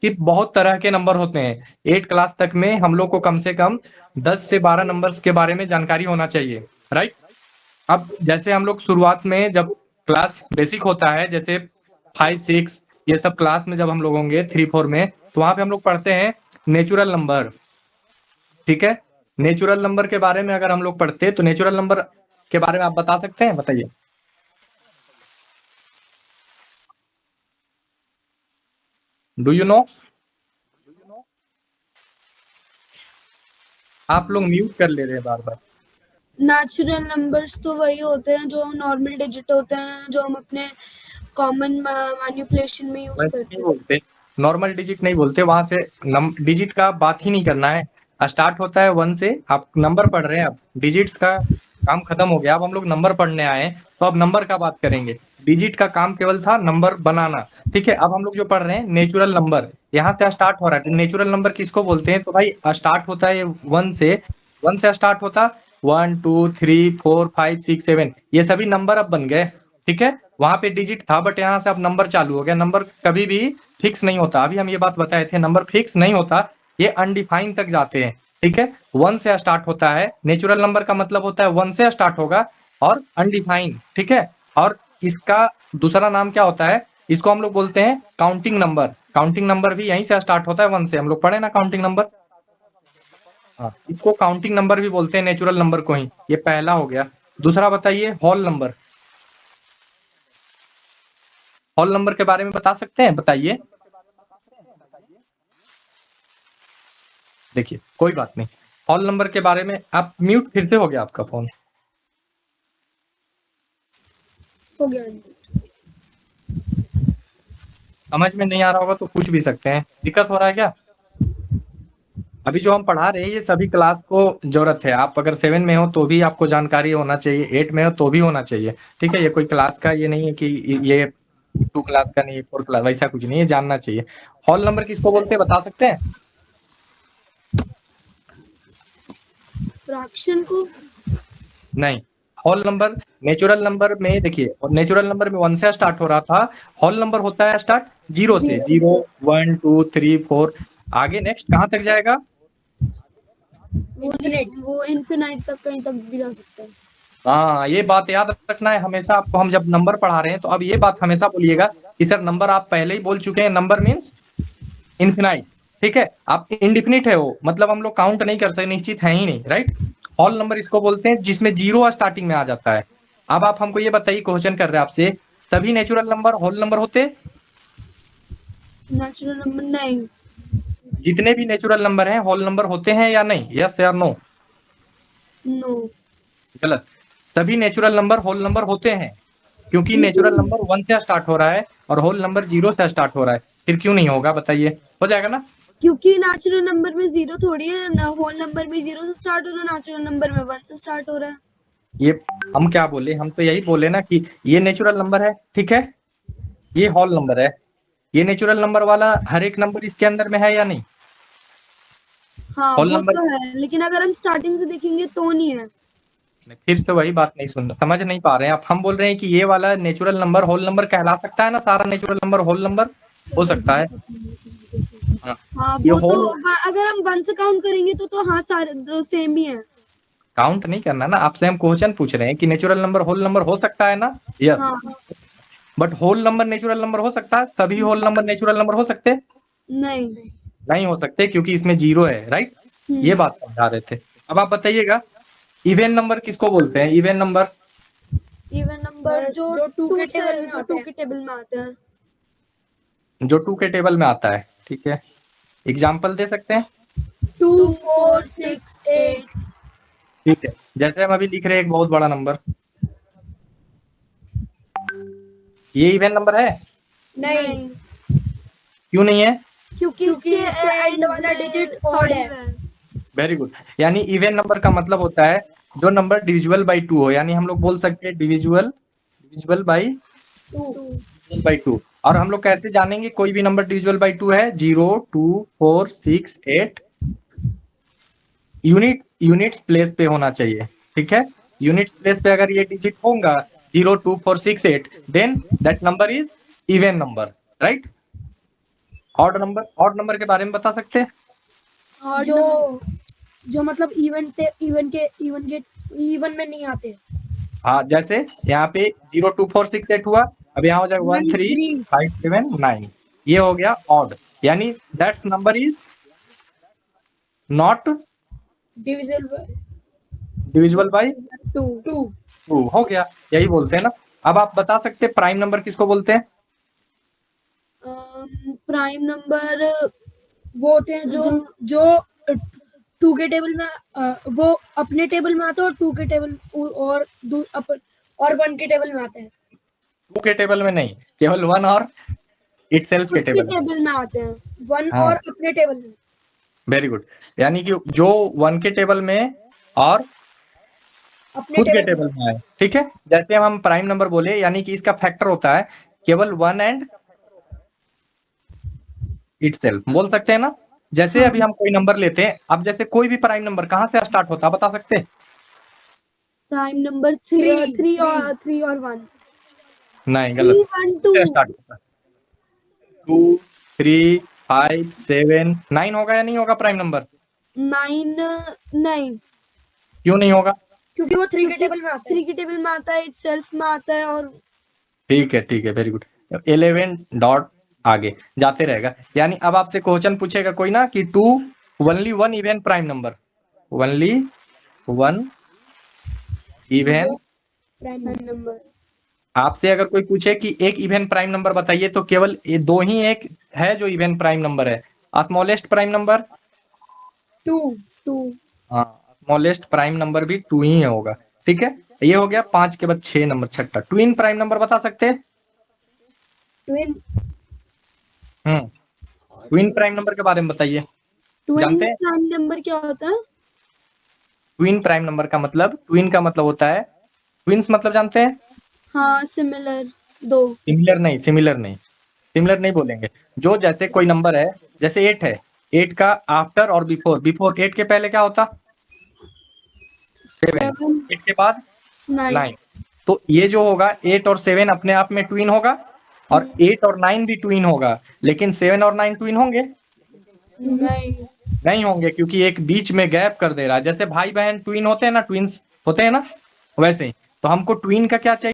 कि बहुत तरह के नंबर होते हैं। 8 क्लास तक में हम लोग को कम से कम 10 से 12 नंबर्स के बारे में जानकारी होना चाहिए, राइट। अब जैसे हम लोग शुरुआत में जब क्लास बेसिक होता है, जैसे 5, 6 ये सब क्लास में जब हम लोग होंगे 3, 4 में, तो वहां पे हम लोग पढ़ते हैं नेचुरल नंबर, ठीक है। नेचुरल नंबर के बारे में अगर हम लोग पढ़ते तो नेचुरल नंबर के बारे में आप बता सकते हैं, बताइए। Do you know? आप लोग म्यूट कर ले रहे हैं बार बार। नेचुरल नंबर्स तो वही होते हैं जो नॉर्मल डिजिट होते हैं, जो हम अपने कॉमन मैनिपुलेशन में यूज वैसे करते नहीं हैं। बोलते, नॉर्मल डिजिट नहीं बोलते, वहां से डिजिट का बात ही नहीं करना है। स्टार्ट होता है 1 से, आप नंबर पढ़ रहे हैं, अब डिजिट्स का काम खत्म हो गया, अब हम लोग नंबर पढ़ने आए हैं, तो अब नंबर का बात करेंगे। डिजिट का काम केवल था नंबर बनाना, ठीक है। अब हम लोग जो पढ़ रहे हैं नेचुरल नंबर, यहाँ से स्टार्ट हो रहा है। नेचुरल नंबर किसको बोलते हैं? तो भाई स्टार्ट होता है 1 से, 1 से स्टार्ट होता, 1 2 3 4 5 6 7, ये सभी नंबर अब बन गए, ठीक है। वहां पे डिजिट था, बट यहाँ से अब नंबर चालू हो गया। नंबर कभी भी फिक्स नहीं होता, अभी हम ये बात बताए थे, नंबर फिक्स नहीं होता, ये अनडिफाइन तक जाते हैं, ठीक है। 1 से स्टार्ट होता है, नेचुरल नंबर का मतलब होता है 1 से स्टार्ट होगा और अनडिफाइन, ठीक है। और इसका दूसरा नाम क्या होता है? इसको हम लोग बोलते हैं काउंटिंग नंबर। काउंटिंग नंबर भी यहीं से स्टार्ट होता है 1 से, हम लोग पढ़े ना काउंटिंग नंबर। हाँ, इसको काउंटिंग नंबर भी बोलते हैं, नेचुरल नंबर को ही। ये पहला हो गया। दूसरा बताइए, होल नंबर। होल नंबर के बारे में बता सकते हैं, बताइए। देखिए कोई बात नहीं, होल नंबर के बारे में आप म्यूट फिर से हो गया आपका फोन। हो गया। समझ में नहीं आ रहा होगा तो पूछ भी सकते हैं, दिक्कत हो रहा है क्या? अभी जो हम पढ़ा रहे हैं ये सभी क्लास को जरूरत है। आप अगर 7 में हो तो भी आपको जानकारी होना चाहिए, 8 में हो तो भी होना चाहिए, ठीक है। ये कोई क्लास का ये नहीं है कि ये 2 क्लास का नहीं है, 4 क्लास, वैसा कुछ नहीं है, जानना चाहिए। होल नंबर किसको बोलते हैं, बता सकते हैं? फ्रैक्शन को। नहीं, होल नंबर नेचुरल नंबर में देखिए, और नेचुरल नंबर में 1 से स्टार्ट हो रहा था, होल नंबर होता है स्टार्ट 0 से, 0 1 2 3 4, आगे नेक्स्ट कहाँ तक जाएगा? वो इन्फिनाइट तक, कहीं तक भी जा सकता है। हाँ, ये बात याद रखना है हमेशा आपको। हम जब नंबर पढ़ा रहे हैं तो अब ये बात हमेशा बोलिएगा कि सर नंबर आप पहले ही बोल चुके हैं, नंबर मीन्स इन्फिनाइट, ठीक है। आप इंडिफिनिट है वो, मतलब हम लोग काउंट नहीं कर सकते, निश्चित है ही नहीं, राइट। होल नंबर इसको बोलते हैं जिसमें 0 स्टार्टिंग में आ जाता है। अब आप हमको ये बताइए, क्वेश्चन कर रहे हैं आपसे, सभी नेचुरल नंबर होल नंबर होते? नेचुरल नंबर नहीं। जितने भी नेचुरल नंबर हैं होल नंबर होते हैं या नहीं? यस या नो? नो। गलत। सभी नेचुरल नंबर होल नंबर होते हैं, क्योंकि नेचुरल लेकिन नंबर 1 से स्टार्ट हो रहा है और होल नंबर 0 से स्टार्ट हो रहा है। फिर क्यों नहीं होगा, बताइए? हो जाएगा ना? क्योंकि नेचुरल नंबर में 0 थोड़ी है ना, होल नंबर भी 0 से स्टार्ट हो रहा है, नेचुरल नंबर में 1 से स्टार्ट हो रहा है। ये हम क्या बोले, हम तो यही बोले ना कि ये नेचुरल नंबर है, ठीक है, ये होल नंबर है। ये नेचुरल नंबर वाला हर एक नंबर इसके अंदर में है या नहीं? हाँ होल वो नंबर, तो है, लेकिन अगर हम स्टार्टिंग से देखेंगे तो नहीं है। फिर से वही बात नहीं सुन, समझ नहीं पा रहे हैं आप। हम बोल रहे हैं कि ये वाला नेचुरल नंबर होल नंबर कहला सकता है ना, सारा नेचुरल नंबर होल नंबर हो सकता है। हाँ, हाँ ये वो तो होल अगर हम 1 से काउंट करेंगे तो हाँ सारे सेम ही है। काउंट नहीं करना ना, आपसे हम क्वेश्चन पूछ रहे हैं कि नेचुरल नंबर होल नंबर हो सकता है ना? यस। हाँ। But whole number natural number हो सकता है? सभी होल नंबर नेचुरल नंबर हो सकते? नहीं। नहीं हो सकते, क्योंकि इसमें 0 है, राइट। ये बात समझा रहे थे। अब आप बताइएगा, इवन नंबर किसको बोलते हैं? इवन नंबर इवन नंबर जो टू के टेबल में आते हैं। जो 2 के टेबल में आता है, ठीक है। एग्जाम्पल दे सकते हैं? 2 4 6 8। ठीक है, जैसे हम अभी लिख रहे हैं एक बहुत बड़ा नंबर, ये इवन नंबर है? नहीं। क्यों नहीं है? क्योंकि इसके एंड वाला डिजिट ऑड है। Very good. यानी इवन नंबर का मतलब होता है जो नंबर डिविजिबल बाई 2 हो, यानी हम लोग बोल सकते हैं डिविजिबल डिविजिबल बाई 2। और हम लोग कैसे जानेंगे कोई भी नंबर डिविजिबल बाई 2 है? 0 2 4 6 8, यूनिट्स प्लेस पे होना चाहिए, ठीक है। यूनिट्स प्लेस पे अगर ये डिजिट होगा 0 2 4 6 8, then that number is even number, right. Odd number के बारे में बता सकते हैं? और जो मतलब इवन में नहीं आते। हाँ, जैसे यहाँ पे 0 2 4 6 8 हुआ, अब यहाँ हो जाएगा 1 3 3 5 7 9, ये हो गया ऑड, यानी that's number is not divisible by 2 2, हो गया, यही बोलते हैं ना। अब आप बता सकते हैं प्राइम नंबर किसको बोलते हैं? प्राइम नंबर वो होते हैं जो 2 के टेबल में वो अपने टेबल में आते हैं और 2 के टेबल और 1 के टेबल में आते हैं। 2 के टेबल में नहीं, केवल 1 और इटसेल्फ के टेबल में आते हैं, 1 हाँ। और अपने टेबल में। वेरी गुड, यानी कि जो 1 के टेबल में और अपने खुद के टेबल में आए, ठीक है। जैसे हम प्राइम नंबर बोले, यानी कि इसका फैक्टर होता है केवल 1 एंड इटसेल्फ, बोल सकते हैं ना। जैसे हाँ। अभी हम कोई नंबर लेते हैं, अब जैसे कोई भी प्राइम नंबर कहाँ से स्टार्ट होता है बता सकते हैं? प्राइम नंबर 3 और 1 नहीं, गलत, 1 2 से स्टार्ट होता है। 2 3 5 7 9 होगा या नहीं होगा प्राइम नंबर? 9 नहीं, क्यों नहीं होगा? क्योंकि वो 3 के टेबल में आता है। 3 के टेबल में आता है, इटसेल्फ में आता है और ठीक है, वेरी गुड। 11 डॉट आगे जाते रहेगा, यानी अब आपसे क्वेश्चन पूछेगा कोई ना कि two only one even prime number, only one even prime number. आपसे अगर कोई पूछे कि एक इवन प्राइम नंबर बताइए, तो केवल ये दो ही एक है जो इवन प्राइम नंबर है। स्मॉलेस्ट प्राइम नंबर 2 हाँ, स्मॉलेस्ट प्राइम नंबर भी 2 ही होगा, ठीक है। ये हो गया 5 के बाद 6 नंबर, छठा ट्विन प्राइम नंबर बता सकते हैं? ट्विन ट्विन प्राइम नंबर के बारे में बताइए। जानते हैं? प्राइम नंबर क्या होता है? ट्विन प्राइम नंबर का मतलब, ट्विन का मतलब होता है, ट्विंस मतलब जानते हैं? हाँ, सिमिलर, दो। सिमिलर नहीं बोलेंगे। जो जैसे कोई नंबर है, जैसे 8 है, 8 का आफ्टर और बिफोर 8 के पहले क्या होता? 7, 8 के बाद 9, तो ये जो होगा 8 और 7 अपने आप में ट्विन होगा, और 8 और 9 भी ट्विन होगा, लेकिन 7 और 9 ट्विन होंगे? नहीं होंगे, क्योंकि एक बीच में गैप कर दे रहा है। जैसे भाई बहन ट्विन होते हैं ना, ट्विंस होते हैं ना, वैसे ही तो हमको ट्विन का क्या चाहिए?